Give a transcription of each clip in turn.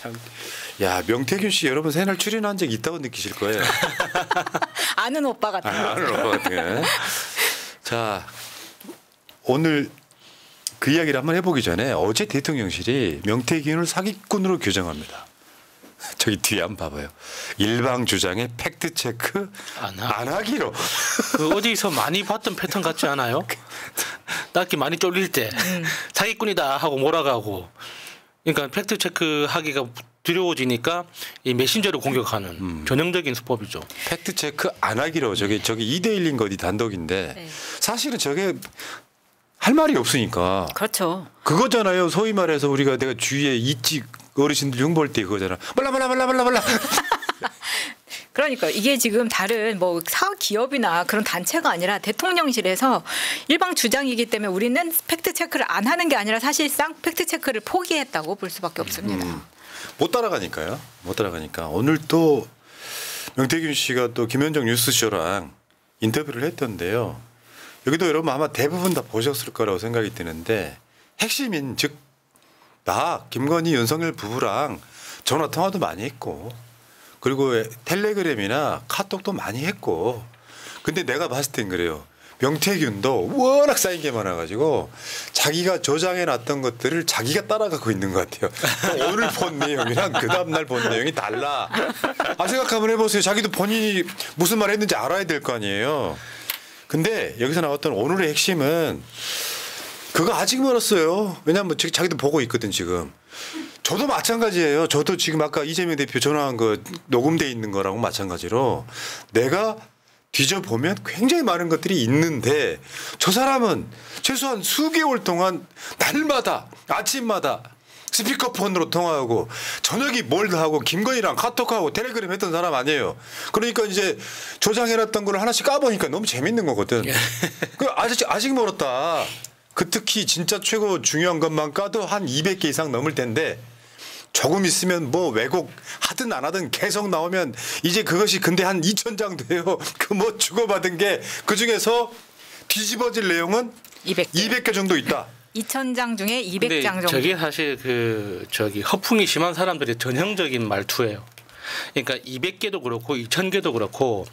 참, 야 명태균 씨 여러분 새날 출연한 적 있다고 느끼실 거예요. 아는 오빠 같은. 아는 오빠 같은. 자 오늘 그 이야기를 한번 해보기 전에 어제 대통령실이 명태균을 사기꾼으로 규정합니다. 저기 뒤에 한번 봐봐요. 일방 주장에 팩트 체크 안 하기로. 그 어디서 많이 봤던 패턴 같지 않아요? 딱히 많이 쫄릴 때 사기꾼이다 하고 몰아가고. 그러니까 팩트 체크 하기가 두려워지니까 이 메신저를 공격하는 전형적인 수법이죠. 팩트 체크 안 하기로 저기 2대1인 거지 단독인데 네. 사실은 저게 할 말이 없으니까. 그렇죠. 그거잖아요. 소위 말해서 우리가 내가 주위에 있지 어르신들 흉볼 때 그거잖아. 몰라. 그러니까 이게 지금 다른 뭐 사기업이나 그런 단체가 아니라 대통령실에서 일방 주장이기 때문에 우리는 팩트 체크를 안 하는 게 아니라 사실상 팩트 체크를 포기했다고 볼 수밖에 없습니다. 못 따라가니까요. 못 따라가니까 오늘 또 명태균 씨가 또 김현정 뉴스쇼랑 인터뷰를 했던데요. 여기도 여러분 아마 대부분 다 보셨을 거라고 생각이 드는데 핵심인 즉 나 김건희 윤석열 부부랑 전화 통화도 많이 했고 그리고 텔레그램이나 카톡도 많이 했고 근데 내가 봤을 땐 그래요. 명태균도 워낙 쌓인 게 많아가지고 자기가 저장해놨던 것들을 자기가 따라가고 있는 것 같아요. 오늘 본 내용이랑 그 다음날 본 내용이 달라. 생각 한번 해보세요. 자기도 본인이 무슨 말 했는지 알아야 될 거 아니에요. 근데 여기서 나왔던 오늘의 핵심은 그거 아직 멀었어요. 왜냐하면 자기도 보고 있거든 지금. 저도 마찬가지예요. 저도 지금 아까 이재명 대표 전화한 거 녹음돼 있는 거라고 마찬가지로 내가 뒤져보면 굉장히 많은 것들이 있는데 저 사람은 최소한 수개월 동안 날마다 아침마다 스피커폰으로 통화하고 저녁에 뭘 하고 김건희랑 카톡하고 텔레그램 했던 사람 아니에요. 그러니까 이제 조장해놨던 걸 하나씩 까보니까 너무 재밌는 거거든. 아직 멀었다. 그 특히 진짜 최고 중요한 것만 까도 한 200개 이상 넘을 텐데 조금 있으면 뭐 왜곡 하든 안 하든 계속 나오면 이제 그것이 근데 한 2,000장 돼요. 그 뭐 주고받은 게 그중에서 뒤집어질 내용은 200개 정도 있다. 2,000장 중에 200장 정도. 저게 사실 허풍이 심한 사람들의 전형적인 말투예요. 그러니까 200개도 그렇고 2,000개도 그렇고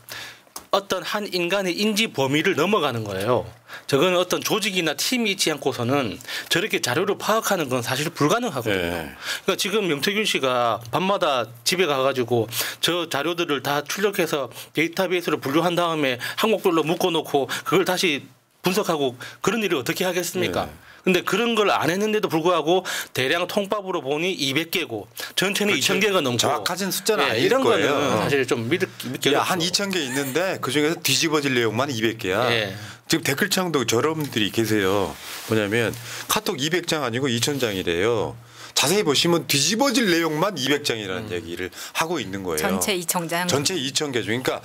어떤 한 인간의 인지 범위를 넘어가는 거예요. 저거는 어떤 조직이나 팀이 있지 않고서는 저렇게 자료를 파악하는 건 사실 불가능하거든요. 네. 그러니까 지금 명태균 씨가 밤마다 집에 가가지고 저 자료들을 다 출력해서 데이터베이스로 분류한 다음에 항목별로 묶어놓고 그걸 다시 분석하고 그런 일을 어떻게 하겠습니까? 네. 근데 그런 걸 안 했는데도 불구하고 대량 통밥으로 보니 200개고 전체는 그렇죠. 2,000개가 넘고 정확하진 숫자는 아닐 이런 거예요. 거는 사실 좀 믿기 한 2,000개 있는데 그중에서 뒤집어질 내용만 200개야. 예. 지금 댓글창도 저러분들이 계세요. 뭐냐면 카톡 200장 아니고 2,000장이래요. 자세히 보시면 뒤집어질 내용만 200장이라는 얘기를 하고 있는 거예요. 전체 2,000장. 전체 2,000개 중. 그러니까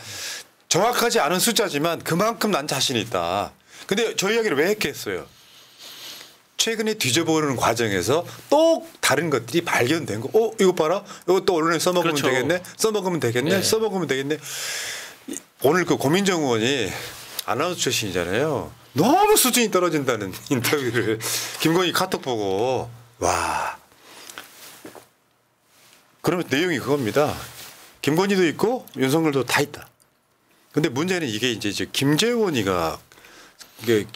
정확하지 않은 숫자지만 그만큼 난 자신이 있다. 근데 저 이야기를 왜 했겠어요? 최근에 뒤져보는 과정에서 또 다른 것들이 발견된 거. 이거 봐라. 이거 또 언론에 써먹으면 그렇죠. 되겠네. 써먹으면 되겠네. 네. 써먹으면 되겠네. 오늘 그 고민정 의원이 아나운서 출신이잖아요. 너무 수준이 떨어진다는 인터뷰를 김건희 카톡 보고 와. 그러면 내용이 그겁니다. 김건희도 있고 윤석열도 다 있다. 근데 문제는 이게 이제 김재원이가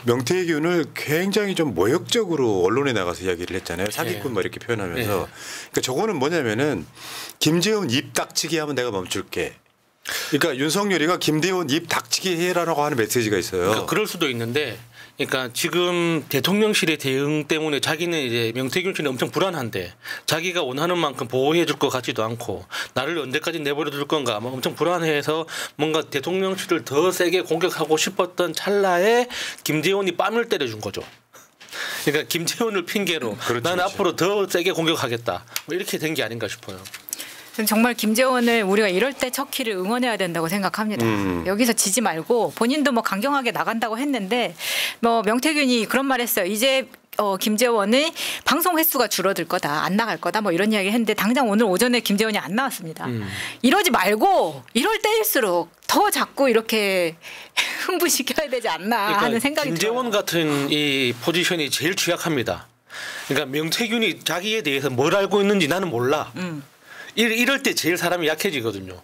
명태균을 굉장히 좀 모욕적으로 언론에 나가서 이야기를 했잖아요. 사기꾼 뭐 이렇게 표현하면서. 그러니까 저거는 뭐냐면은 김재원 입 닥치게 하면 내가 멈출게. 그러니까 윤석열이가 김재원 입 닥치게 해라라고 하는 메시지가 있어요. 그러니까 그럴 수도 있는데 그러니까 지금 대통령실의 대응 때문에 자기는 이제 명태균 씨는 엄청 불안한데 자기가 원하는 만큼 보호해 줄 것 같지도 않고 나를 언제까지 내버려 둘 건가 뭐 엄청 불안해서 뭔가 대통령실을 더 세게 공격하고 싶었던 찰나에 김재원이 뺨을 때려준 거죠. 그러니까 김재원을 핑계로 나는 앞으로 더 세게 공격하겠다 뭐 이렇게 된 게 아닌가 싶어요. 저는 정말 김재원을 우리가 이럴 때 척키를 응원해야 된다고 생각합니다. 여기서 지지 말고 본인도 뭐 강경하게 나간다고 했는데 뭐 명태균이 그런 말 했어요. 이제 김재원의 방송 횟수가 줄어들 거다. 안 나갈 거다. 뭐 이런 이야기 했는데 당장 오늘 오전에 김재원이 안 나왔습니다. 이러지 말고 이럴 때일수록 더 자꾸 이렇게 흥분시켜야 되지 않나 그러니까 하는 생각이 김재원 들어요. 같은 이 포지션이 제일 취약합니다. 그러니까 명태균이 자기에 대해서 뭘 알고 있는지 나는 몰라. 이럴 때 제일 사람이 약해지거든요.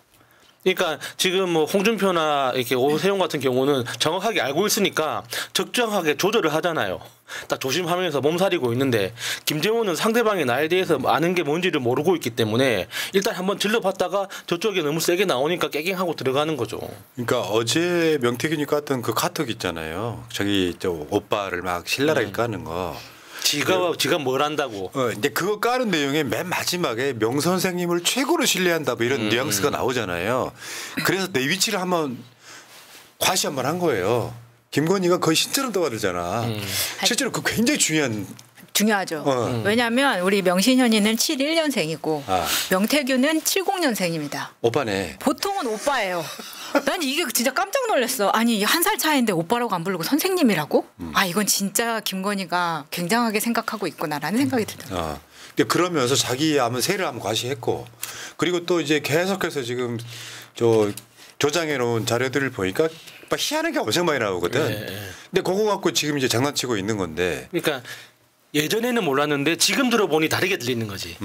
그러니까 지금 뭐 홍준표나 이렇게 오세훈 같은 경우는 정확하게 알고 있으니까 적정하게 조절을 하잖아요. 딱 조심하면서 몸살이고 있는데 김재원은 상대방이 나에 대해서 아는 게 뭔지를 모르고 있기 때문에 일단 한번 질러봤다가 저쪽에 너무 세게 나오니까 깨갱하고 들어가는 거죠. 그러니까 어제 명태균이 깠던 그 카톡 있잖아요. 저기 저 오빠를 막 신랄하게 까는 거. 지가 뭘 한다고. 근데 그거 까는 내용에 맨 마지막에 명 선생님을 최고로 신뢰한다 뭐 이런 뉘앙스가 나오잖아요. 그래서 내 위치를 한번 과시 한번 한 거예요. 김건희가 거의 신처럼 떠받들잖아. 실제로 그 굉장히 중요하죠. 왜냐하면 우리 명신현이는 71년생이고 명태균은 70년생입니다. 오빠네. 보통은 오빠예요. 난 이게 진짜 깜짝 놀랐어. 아니 1살 차이인데 오빠라고 안 부르고 선생님이라고? 아 이건 진짜 김건희가 굉장하게 생각하고 있구나라는 생각이 들더라고요. 근데 그러면서 자기 한번 세를 한번 과시했고 그리고 또 이제 계속해서 지금 저 조장해 놓은 자료들을 보니까 막 희한한 게 엄청 많이 나오거든. 근데 그거 갖고 지금 이제 장난치고 있는 건데. 그러니까 예전에는 몰랐는데 지금 들어보니 다르게 들리는 거지.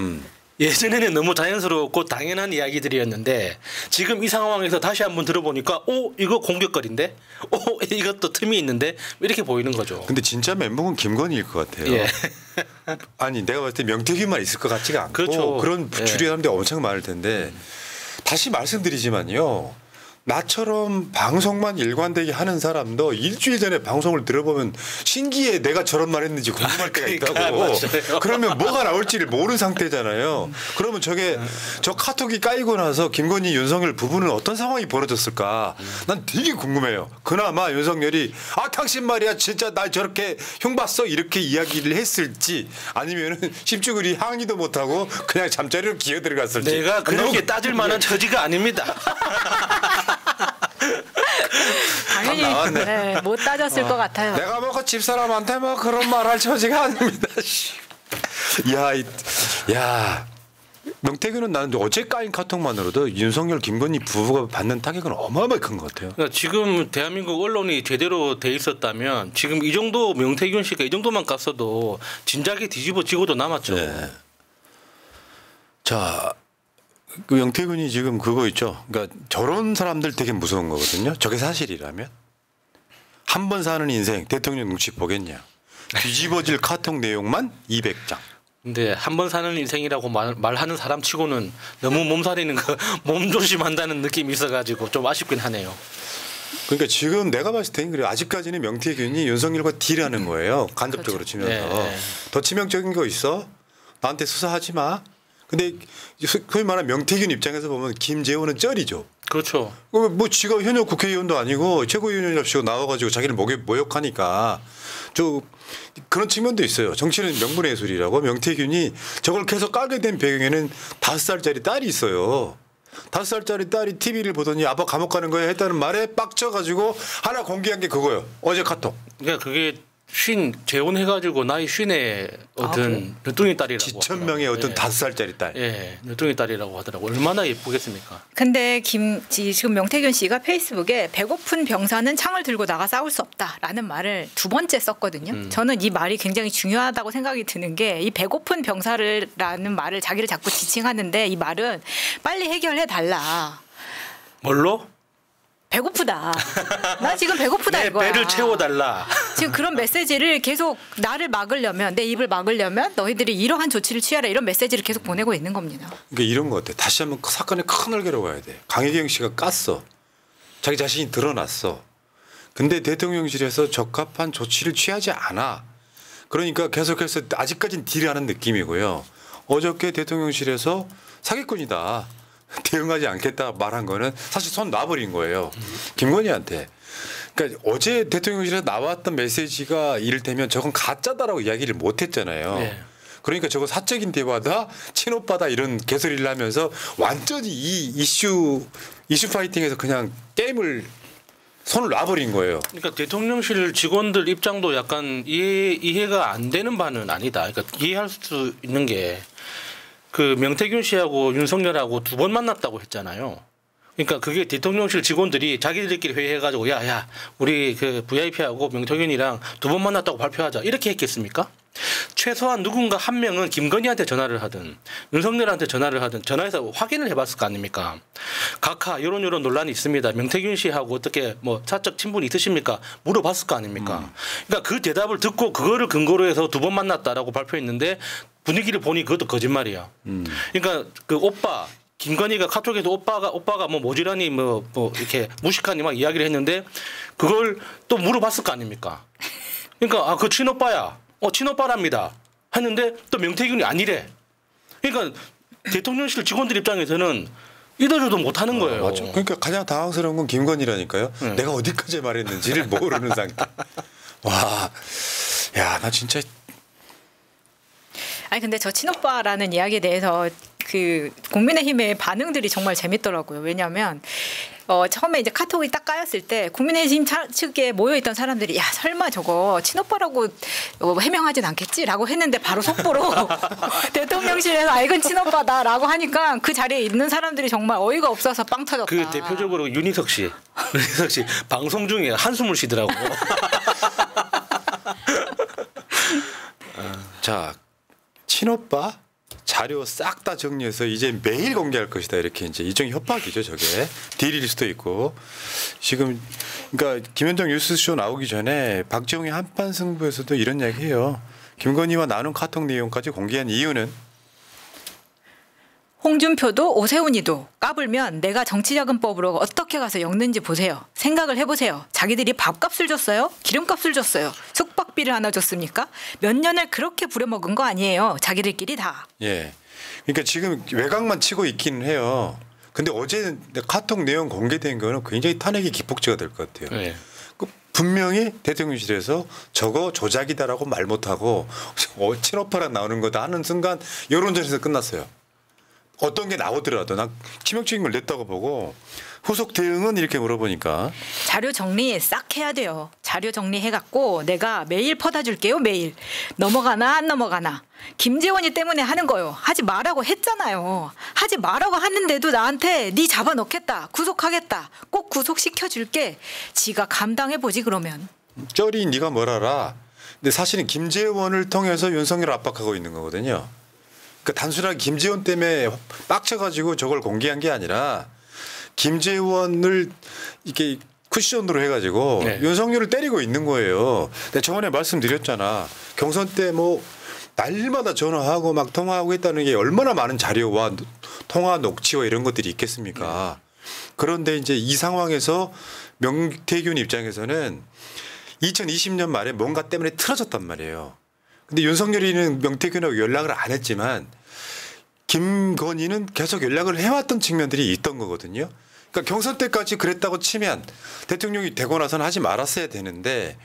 예전에는 너무 자연스럽고 당연한 이야기들이었는데 지금 이 상황에서 다시 한번 들어보니까 이거 공격거리인데 이것도 틈이 있는데 이렇게 보이는 거죠. 근데 진짜 멘붕은 김건희일 것 같아요. 예. 아니 내가 봤을 때 명태균만 있을 것 같지가 않고 그렇죠. 그런 주류 사람들이 엄청 많을 텐데 다시 말씀드리지만요. 나처럼 방송만 일관되게 하는 사람도 일주일 전에 방송을 들어보면 신기해 내가 저런 말 했는지 궁금할 때가 있다고. 맞아요. 그러면 뭐가 나올지를 모르는 상태잖아요. 그러면 저 카톡이 까이고 나서 김건희 윤석열 부부는 어떤 상황이 벌어졌을까. 난 되게 궁금해요. 그나마 윤석열이 당신 말이야 진짜 날 저렇게 흉봤어 이렇게 이야기를 했을지 아니면은 십주글이 항의도 못하고 그냥 잠자리로 기어 들어갔을지. 내가 그렇게 따질 만한 처지가 아닙니다. 당연히 네, 못 따졌을 것 같아요. 내가 뭐 집사람한테 뭐 그런 말 할 처지가 아닙니다. 야, 명태균은 나는 어제 까인 카톡만으로도 윤석열 김건희 부부가 받는 타격은 어마어마하게 큰 것 같아요. 그러니까 지금 대한민국 언론이 제대로 돼 있었다면 지금 이 정도 명태균 씨가 이 정도만 깠어도 진작에 뒤집어지고도 남았죠. 네. 자. 그 명태균이 지금 그거 있죠. 그러니까 저런 사람들 되게 무서운 거거든요. 저게 사실이라면 한 번 사는 인생 대통령 눈치 보겠냐. 뒤집어질 카톡 내용만 200장. 근데 한 번 사는 인생이라고 말하는 사람 치고는 너무 몸살이는 거 몸 조심한다는 느낌이 있어가지고 좀 아쉽긴 하네요. 그러니까 지금 내가 봤을 때는 그래 아직까지는 명태균이 윤석열과 딜하는 거예요. 간접적으로 그렇죠. 치면서. 네. 더 치명적인 거 있어? 나한테 수사하지 마. 근데 소위 말하는 명태균 입장에서 보면 김재원은 쩔이죠. 그렇죠. 뭐 지가 현역 국회의원도 아니고 최고위원이랍시고 나와가지고 자기를 모욕하니까 그런 측면도 있어요. 정치는 명분의 예술이라고 명태균이 저걸 계속 까게 된 배경에는 5살짜리 딸이 있어요. 5살짜리 딸이 TV를 보더니 아빠 감옥 가는 거야 했다는 말에 빡쳐가지고 하나 공개한 게 그거예요. 어제 카톡. 그러니까 그게 재혼해가지고 나이 50에 얻은 늦둥이 딸이라고. 지천명의 어떤 5살짜리 딸. 예, 늦둥이 딸이라고 하더라고. 얼마나 예쁘겠습니까? 근데 지금 명태균 씨가 페이스북에 배고픈 병사는 창을 들고 나가 싸울 수 없다라는 말을 2번째 썼거든요. 저는 이 말이 굉장히 중요하다고 생각이 드는 게 이 배고픈 병사라는 말을 자기를 자꾸 지칭하는데 이 말은 빨리 해결해 달라. 뭘로? 배고프다. 나 지금 배고프다 내 이거야. 배를 채워달라. 지금 그런 메시지를 계속 나를 막으려면 내 입을 막으려면 너희들이 이러한 조치를 취하라 이런 메시지를 계속 보내고 있는 겁니다. 그러니까 이런 것 같아. 다시 한번 사건의 큰 얼개로 가야 돼. 강혜경 씨가 깠어. 자기 자신이 드러났어. 근데 대통령실에서 적합한 조치를 취하지 않아. 그러니까 계속해서 아직까지는 딜하는 느낌이고요. 어저께 대통령실에서 사기꾼이다. 대응하지 않겠다 말한 거는 사실 손 놔버린 거예요. 김건희한테. 그러니까 어제 대통령실에서 나왔던 메시지가 이를테면 저건 가짜다라고 이야기를 못했잖아요. 네. 그러니까 저거 사적인 대화다 친오빠다 이런 개소리를 하면서 완전히 이 이슈 파이팅에서 그냥 게임을 손을 놔버린 거예요. 그러니까 대통령실 직원들 입장도 약간 이해가 안 되는 바는 아니다. 그러니까 이해할 수 있는 게 그 명태균 씨하고 윤석열하고 2번 만났다고 했잖아요. 그러니까 그게 대통령실 직원들이 자기들끼리 회의해가지고 야 우리 그 VIP하고 명태균이랑 2번 만났다고 발표하자 이렇게 했겠습니까? 최소한 누군가 한 명은 김건희한테 전화를 하든 윤석열한테 전화를 하든 전화해서 확인을 해봤을 거 아닙니까? 각하 이런 논란이 있습니다. 명태균 씨하고 어떻게 뭐 사적 친분이 있으십니까? 물어봤을 거 아닙니까? 그러니까 그 대답을 듣고 그거를 근거로 해서 2번 만났다라고 발표했는데 분위기를 보니 그것도 거짓말이야. 그러니까 그 오빠 김건희가 카톡에서 오빠가 뭐 모지란히 뭐 이렇게 무식하니 막 이야기를 했는데 그걸 또 물어봤을 거 아닙니까? 그러니까 그 친오빠야. 친오빠랍니다. 했는데 또 명태균이 아니래. 그러니까 대통령실 직원들 입장에서는 이도저도 못하는 거예요. 맞죠. 그러니까 가장 당황스러운 건 김건희라니까요. 내가 어디까지 말했는지를 모르는 상태. 와, 야, 나 진짜. 아니 근데 저 친오빠라는 이야기에 대해서 그 국민의힘의 반응들이 정말 재밌더라고요. 왜냐하면 처음에 이제 카톡이 딱 까였을 때 국민의힘 측에 모여있던 사람들이 야 설마 저거 친오빠라고 해명하진 않겠지라고 했는데 바로 속보로 대통령실에서 이건 친오빠다라고 하니까 그 자리에 있는 사람들이 정말 어이가 없어서 빵 터졌다. 그 대표적으로 윤희석 씨 방송 중에 한숨을 쉬더라고. 자, 친오빠 자료 싹 다 정리해서 이제 매일 공개할 것이다 이렇게 이제 일종의 협박이죠 저게 딜일 수도 있고 지금 그러니까 김현정 뉴스쇼 나오기 전에 박지홍의 한판 승부에서도 이런 이야기해요. 김건희와 나눈 카톡 내용까지 공개한 이유는 홍준표도 오세훈이도 까불면 내가 정치자금법으로 어떻게 가서 엮는지 보세요. 생각을 해보세요. 자기들이 밥값을 줬어요? 기름값을 줬어요? 숙박비를 하나 줬습니까? 몇 년을 그렇게 부려먹은 거 아니에요. 자기들끼리 다. 예. 그러니까 지금 외곽만 치고 있기는 해요. 근데 어제 카톡 내용 공개된 거는 굉장히 탄핵의 기폭제가 될 것 같아요. 네. 분명히 대통령실에서 저거 조작이다라고 말 못하고 친오빠랑 나오는 거다 하는 순간 여론전에서 끝났어요. 어떤 게 나오더라도 난 치명적인 걸 냈다고 보고 후속 대응은 이렇게 물어보니까 자료 정리 싹 해야 돼요. 자료 정리해갖고 내가 메일 퍼다 줄게요. 메일. 넘어가나 안 넘어가나. 김재원이 때문에 하는 거요. 하지 말라고 했잖아요. 하지 말라고 하는데도 나한테 네 잡아넣겠다. 구속하겠다. 꼭 구속시켜줄게. 지가 감당해보지 그러면. 쩌리 네가 뭘 알아. 근데 사실은 김재원을 통해서 윤석열을 압박하고 있는 거거든요. 그러니까 단순하게 김재원 때문에 빡쳐가지고 저걸 공개한 게 아니라 김재원을 이렇게 쿠션으로 해가지고 네. 윤석열을 때리고 있는 거예요. 내가 저번에 말씀드렸잖아. 경선 때 뭐 날마다 전화하고 막 통화하고 했다는 게 얼마나 많은 자료와 통화 녹취와 이런 것들이 있겠습니까. 그런데 이제 이 상황에서 명태균 입장에서는 2020년 말에 뭔가 때문에 틀어졌단 말이에요. 근데 윤석열이는 명태균하고 연락을 안 했지만 김건희는 계속 연락을 해왔던 측면들이 있던 거거든요. 그러니까 경선 때까지 그랬다고 치면 대통령이 되고 나서는 하지 말았어야 되는데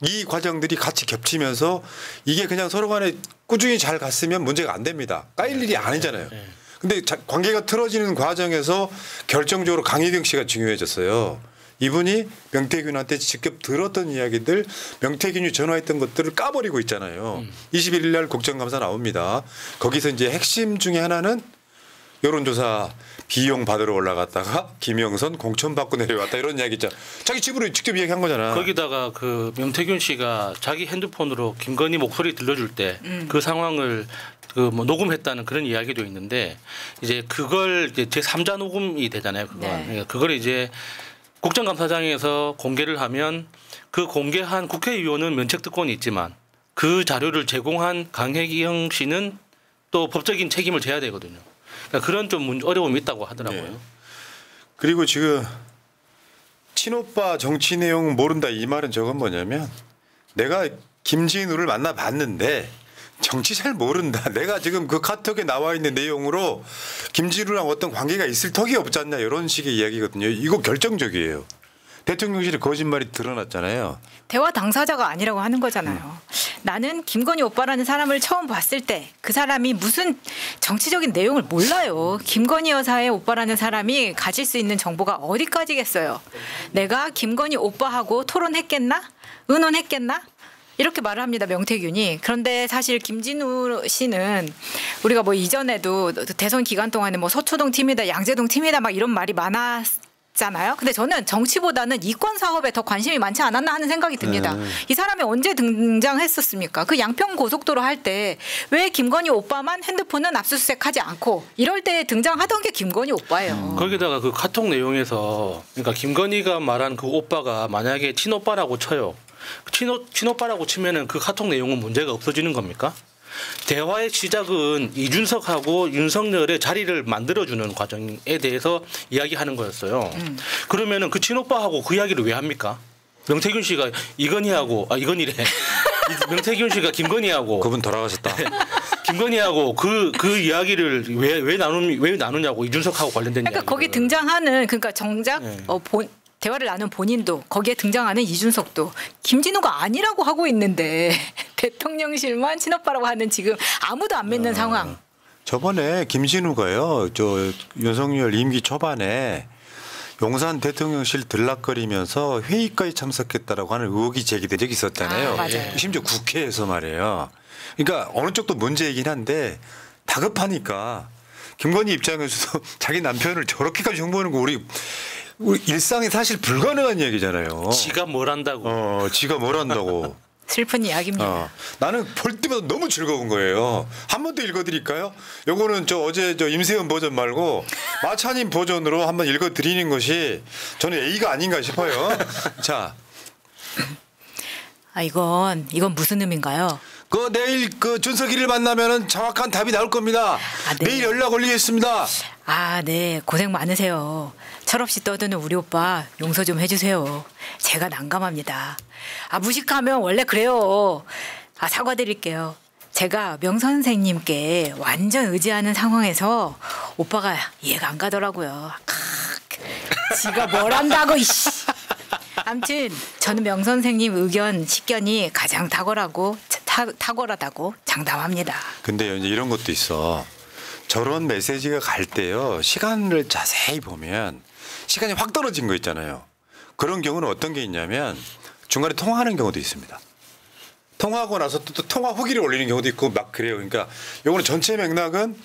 이 과정들이 같이 겹치면서 이게 그냥 서로 간에 꾸준히 잘 갔으면 문제가 안 됩니다. 까일 일이 아니잖아요. 근데 관계가 틀어지는 과정에서 결정적으로 강희경 씨가 중요해졌어요. 이분이 명태균한테 직접 들었던 이야기들, 명태균이 전화했던 것들을 까버리고 있잖아요. 21일 날 국정감사 나옵니다. 거기서 이제 핵심 중에 하나는 여론조사 비용 받으러 올라갔다가 김영선 공천 받고 내려왔다 이런 이야기 있잖아. 자기 집으로 직접 이야기한 거잖아. 거기다가 그 명태균 씨가 자기 핸드폰으로 김건희 목소리 들려줄 때 그 상황을 그 뭐 녹음했다는 그런 이야기도 있는데 이제 그걸 이제 제3자 녹음이 되잖아요. 그건. 네. 그러니까 그걸 이제 국정감사장에서 공개를 하면 그 공개한 국회의원은 면책특권이 있지만 그 자료를 제공한 강혜경 씨는 또 법적인 책임을 져야 되거든요. 그러니까 그런 좀 어려움이 있다고 하더라고요. 네. 그리고 지금 친오빠 정치 내용 모른다 이 말은 저건 뭐냐면 내가 김진우를 만나봤는데 정치 잘 모른다. 내가 지금 그 카톡에 나와 있는 내용으로 김진우랑 어떤 관계가 있을 턱이 없지 않냐 이런 식의 이야기거든요. 이거 결정적이에요. 대통령실에 거짓말이 드러났잖아요. 대화 당사자가 아니라고 하는 거잖아요. 나는 김건희 오빠라는 사람을 처음 봤을 때 그 사람이 무슨 정치적인 내용을 몰라요. 김건희 여사의 오빠라는 사람이 가질 수 있는 정보가 어디까지겠어요. 내가 김건희 오빠하고 토론했겠나? 의논했겠나? 이렇게 말을 합니다. 명태균이. 그런데 사실 김진우 씨는 우리가 뭐 이전에도 대선 기간 동안에 뭐 서초동 팀이다 양재동 팀이다 막 이런 말이 많았 잖아요. 근데 저는 정치보다는 이권 사업에 더 관심이 많지 않았나 하는 생각이 듭니다. 이 사람이 언제 등장했었습니까? 그 양평 고속도로 할 때 왜 김건희 오빠만 핸드폰은 압수수색하지 않고 이럴 때 등장하던 게 김건희 오빠예요. 거기다가 그 카톡 내용에서 그러니까 김건희가 말한 그 오빠가 만약에 친오빠라고 쳐요. 친오빠라고 치면은 그 카톡 내용은 문제가 없어지는 겁니까? 대화의 시작은 이준석하고 윤석열의 자리를 만들어주는 과정에 대해서 이야기하는 거였어요. 그러면은 그 친오빠하고 그 이야기를 왜 합니까? 명태균 씨가 이건희하고 이건희래. 명태균 씨가 김건희하고 그분 돌아가셨다. 김건희하고 그 이야기를 왜 나누냐고 이준석하고 관련된 그러니까 이야기. 거기 등장하는 그러니까 정작 대화를 나눈 본인도 거기에 등장하는 이준석도 김진우가 아니라고 하고 있는데 대통령실만 친오빠라고 하는 지금 아무도 안 믿는 상황. 저번에 김진우가요. 저 윤석열 임기 초반에 용산 대통령실 들락거리면서 회의까지 참석했다라고 하는 의혹이 제기된 적이 있었잖아요. 맞아요. 심지어 국회에서 말이에요. 그러니까 어느 쪽도 문제이긴 한데 다급하니까 김건희 입장에서도 자기 남편을 저렇게까지 정보하는 거 우리 일상에 사실 불가능한 얘기잖아요. 지가 뭘 한다고. 지가 뭘 한다고. 슬픈 이야기입니다. 나는 볼 때마다 너무 즐거운 거예요. 한 번 더 읽어드릴까요? 요거는 어제 임세현 버전 말고 마차님 버전으로 한번 읽어드리는 것이 저는 A가 아닌가 싶어요. 자, 이건 무슨 의미인가요? 내일 준석이를 만나면은 정확한 답이 나올 겁니다. 네. 내일 연락 올리겠습니다. 네. 고생 많으세요. 철없이 떠드는 우리 오빠 용서 좀 해주세요. 제가 난감합니다. 무식하면 원래 그래요. 사과드릴게요. 제가 명 선생님께 완전 의지하는 상황에서 오빠가 이해가 안 가더라고요. 지가 뭘 한다고 이씨. 아무튼 저는 명 선생님 의견 식견이 가장 탁월하다고 장담합니다. 근데 이제 이런 것도 있어. 저런 메시지가 갈 때요. 시간을 자세히 보면 시간이 확 떨어진 거 있잖아요. 그런 경우는 어떤 게 있냐면 중간에 통화하는 경우도 있습니다. 통화하고 나서 또 통화 후기를 올리는 경우도 있고 막 그래요. 그러니까 요거는 전체 맥락은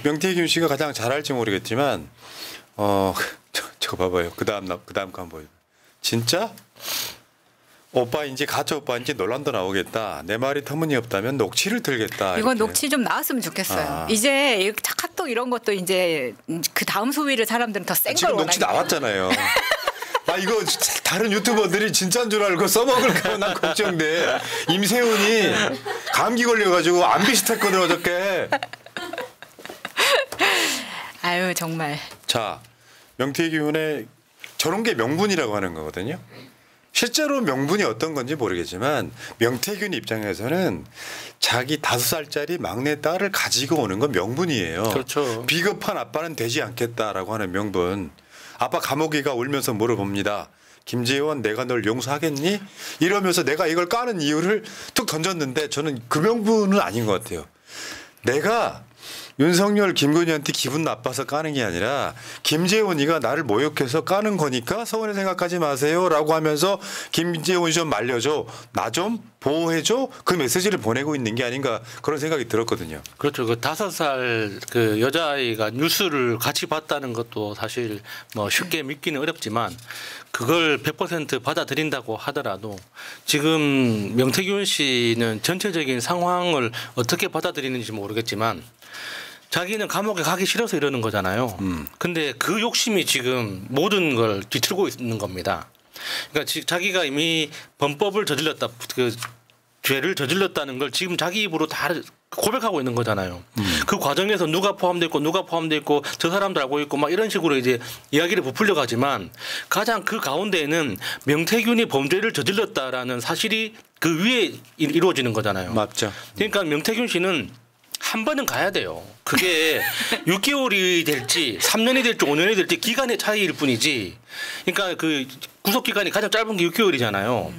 명태균 씨가 가장 잘 알지 모르겠지만 저거 봐봐요. 그다음 거 한번 보여요. 진짜? 오빠인지 가짜 오빠인지 논란도 나오겠다. 내 말이 터무니없다면 녹취를 들겠다. 이건 이렇게. 녹취 좀 나왔으면 좋겠어요. 이제 카톡 이런 것도 이제 그 다음 소위를 사람들은 더 센 걸 지금 원하니까. 녹취 나왔잖아요. 이거 다른 유튜버들이 진짜인 줄 알고 써먹을까 난 걱정돼. 임세훈이 감기 걸려가지고 안 비슷했거든 어저께. 아유 정말. 자, 명태균의 저런 게 명분이라고 하는 거거든요. 실제로 명분이 어떤 건지 모르겠지만 명태균 입장에서는 자기 5살짜리 막내 딸을 가지고 오는 건 명분이에요. 그렇죠. 비겁한 아빠는 되지 않겠다라고 하는 명분. 아빠 감옥이가 울면서 물어봅니다. 김재원 내가 널 용서하겠니? 이러면서 내가 이걸 까는 이유를 툭 던졌는데 저는 그 명분은 아닌 것 같아요. 내가 윤석열 김건희한테 기분 나빠서 까는 게 아니라 김재원이가 나를 모욕해서 까는 거니까 서운히 생각하지 마세요라고 하면서 김재원이 좀 말려줘. 나 좀 보호해줘. 그 메시지를 보내고 있는 게 아닌가 그런 생각이 들었거든요. 그렇죠. 그 5살 그 여자아이가 뉴스를 같이 봤다는 것도 사실 뭐 쉽게 믿기는 어렵지만 그걸 100% 받아들인다고 하더라도 지금 명태균 씨는 전체적인 상황을 어떻게 받아들이는지 모르겠지만 자기는 감옥에 가기 싫어서 이러는 거잖아요. 근데 그 욕심이 지금 모든 걸 뒤틀고 있는 겁니다. 그러니까 자기가 이미 범법을 저질렀다, 그 죄를 저질렀다는 걸 지금 자기 입으로 다 고백하고 있는 거잖아요. 그 과정에서 누가 포함돼 있고 저 사람도 알고 있고 막 이런 식으로 이제 이야기를 부풀려 가지만 가장 그 가운데에는 명태균이 범죄를 저질렀다라는 사실이 그 위에 이루어지는 거잖아요. 맞죠. 그러니까 명태균 씨는 한 번은 가야 돼요. 그게 6개월이 될지 3년이 될지 5년이 될지 기간의 차이일 뿐이지. 그러니까 그 구속 기간이 가장 짧은 게 6개월이잖아요.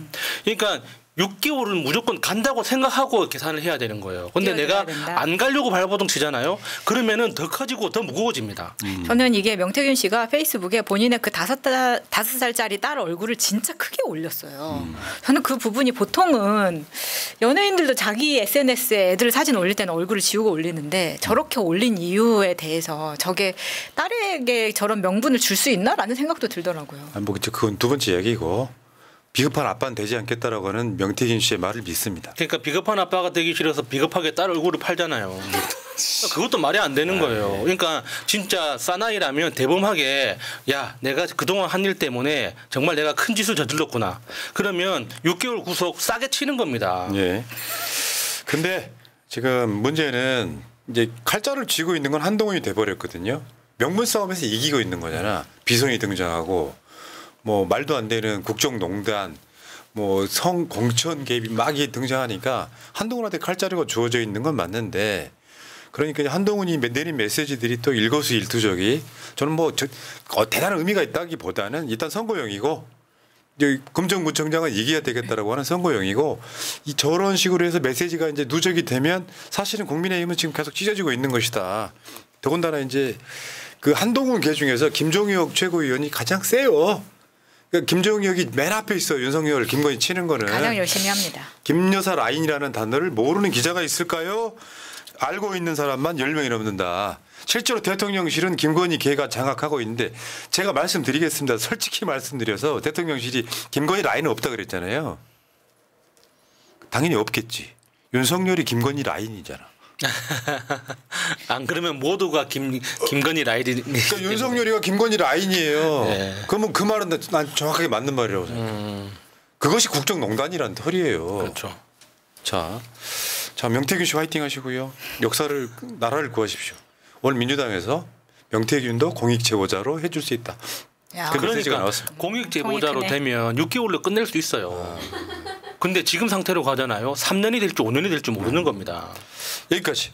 그러니까 6개월은 무조건 간다고 생각하고 계산을 해야 되는 거예요. 근데 내가 된다. 안 가려고 발버둥 치잖아요. 그러면은 더 커지고 더 무거워집니다. 저는 이게 명태균 씨가 페이스북에 본인의 그 5살짜리 딸 얼굴을 진짜 크게 올렸어요. 저는 그 부분이 보통은 연예인들도 자기 SNS에 애들 사진 올릴 때는 얼굴을 지우고 올리는데 저렇게 올린 이유에 대해서 저게 딸에게 저런 명분을 줄 수 있나라는 생각도 들더라고요. 뭐 그건 두 번째 얘기고 비겁한 아빠는 되지 않겠다라고 하는 명태균 씨의 말을 믿습니다. 그러니까 비겁한 아빠가 되기 싫어서 비겁하게 딸 얼굴을 팔잖아요. 그것도 말이 안 되는 거예요. 그러니까 진짜 사나이라면 대범하게 야 내가 그동안 한 일 때문에 정말 내가 큰 짓을 저질렀구나. 그러면 6개월 구속 싸게 치는 겁니다. 예. 근데 지금 문제는 이제 칼자를 쥐고 있는 건 한동훈이 돼버렸거든요. 명분 싸움에서 이기고 있는 거잖아. 비선이 등장하고 뭐 말도 안 되는 국정농단, 뭐 성공천 개입이 막 등장하니까 한동훈한테 칼자루가 주어져 있는 건 맞는데 그러니까 한동훈이 내린 메시지들이 또 일거수일투족이 저는 뭐 대단한 의미가 있다기보다는 일단 선거용이고 금정구청장은 이겨야 되겠다라고 하는 선거용이고 이 저런 식으로 해서 메시지가 이제 누적이 되면 사실은 국민의힘은 지금 계속 찢어지고 있는 것이다. 더군다나 이제 그 한동훈 개 중에서 김종혁 최고위원이 가장 세요. 그러니까 김종혁이 맨 앞에 있어. 윤석열, 김건희 치는 거는. 가장 열심히 합니다. 김여사 라인이라는 단어를 모르는 기자가 있을까요? 알고 있는 사람만 10명이 넘는다. 실제로 대통령실은 김건희 개가 장악하고 있는데 제가 말씀드리겠습니다. 솔직히 말씀드려서 대통령실이 김건희 라인은 없다 그랬잖아요. 당연히 없겠지. 윤석열이 김건희 라인이잖아. 안 그러면 모두가 김건희 라인이. 그러니까 윤석열이가 김건희 라인이에요. 네. 그러면 그 말은 난 정확하게 맞는 말이라고 생각해요. 그것이 국정농단이라는 털이에요. 그렇죠. 자, 명태균 씨 화이팅 하시고요. 역사를 나라를 구하십시오. 오늘 민주당에서 명태균도 공익 제보자로 해줄 수 있다. 야. 그 메시지가 그러니까 나왔습니다. 공익 제보자로 공익 크네. 되면 6개월로 끝낼 수 있어요. 근데 지금 상태로 가잖아요. 3년이 될지 5년이 될지 모르는 겁니다. 여기까지